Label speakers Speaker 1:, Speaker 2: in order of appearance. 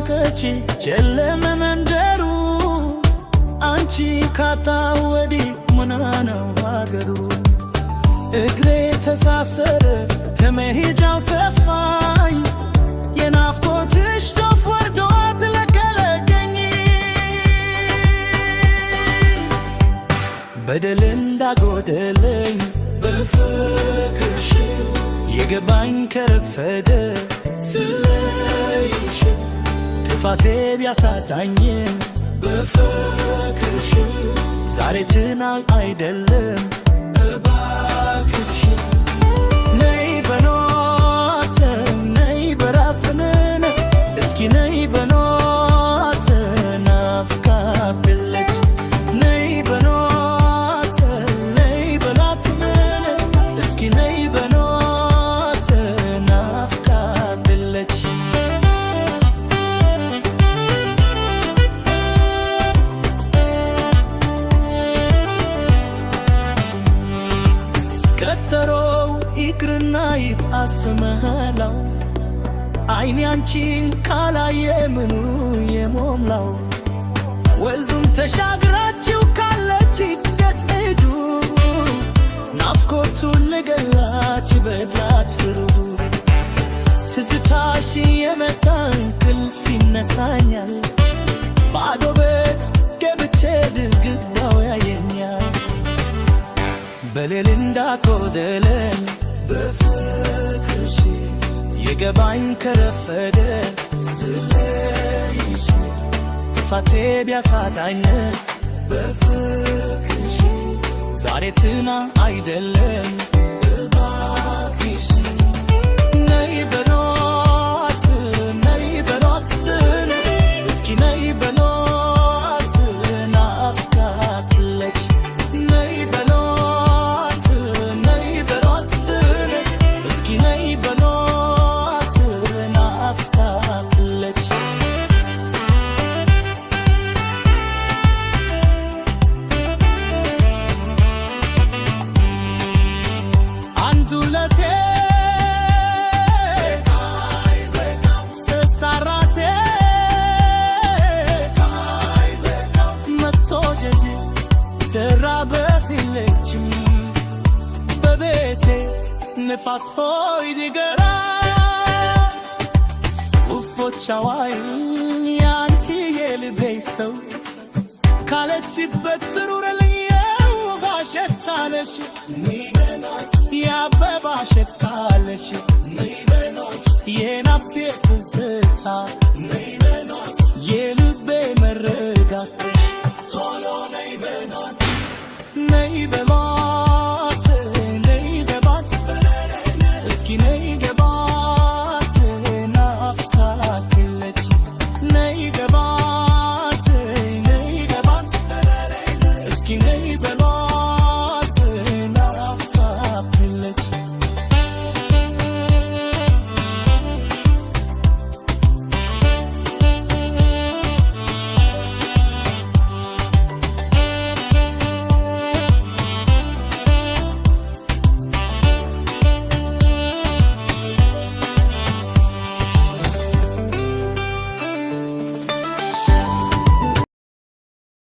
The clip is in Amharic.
Speaker 1: ናፈቀች ጨለመ መንደሩ አንቺ ካጣ ወዲህ ምኗ ነው አገሩ እግሬ ተሳሰረ ከመሄጃው ጠፋኝ የናፍቆትሽ ዶፍ ወርዶ አትለቀለቀኝ በደል እንዳጎደለኝ በፍቅርሽ የገባኝ ከረፈደ ስለይሽ ጥፋቴ ቢያሳጣኝም በፍቅርሽ ዛሬ ትናንት አይደለም እባክሽ ነይ በኖት ነይ በራፍንን እስኪ ነይ በኖት ናፍቃብለች ነይ በኖት ነይ በላትምን እስኪ ነይ በኖት ናፍቃብለች ቀጠሮው ይቅርና ይጣስመላው አይኔ አንቺን ካላየ ምኑ የሞላው ወንዙም ተሻግራችሁ ካለች ገጽዱ ናፍቆቱን ልገላት በድላት ፍሩ ትዝታሽ የመጣ እንቅልፍ ይነሳኛል ባዶ ቤት ገብቼ ድግዳው ያየኛል በሌል እንዳጎደለኝ በፍቅርሽ የገባኝ ከረፈደ ስለይሽ ጥፋቴ ቢያሳጣኝ በፍቅርሽ ዛሬ ትናንት አይደለም እባክሽ ነይ በኖት ነይ በኖት እስኪ ነይ በኖት ናፍቃለች ነይ በኖት ነይ በኖት እስኪ ነይ በኖት ናፍቃለች አንድ ሁለቴ ሶስት አራቴ መቶ ጀጂ ደራበት የለችም በቤቴ ንፋስ ሆይ ዲገራ ውፎቻዋይ ያንቺ የልቤ ሰው ካለችበት ትሩረልኝ የውሃ ሸታለሽ የአበባ ሸታለሽ የነፍሴ ትዝታ የልቤ መረጋትሽ ቶሎ ነይ በናት ነይ በማ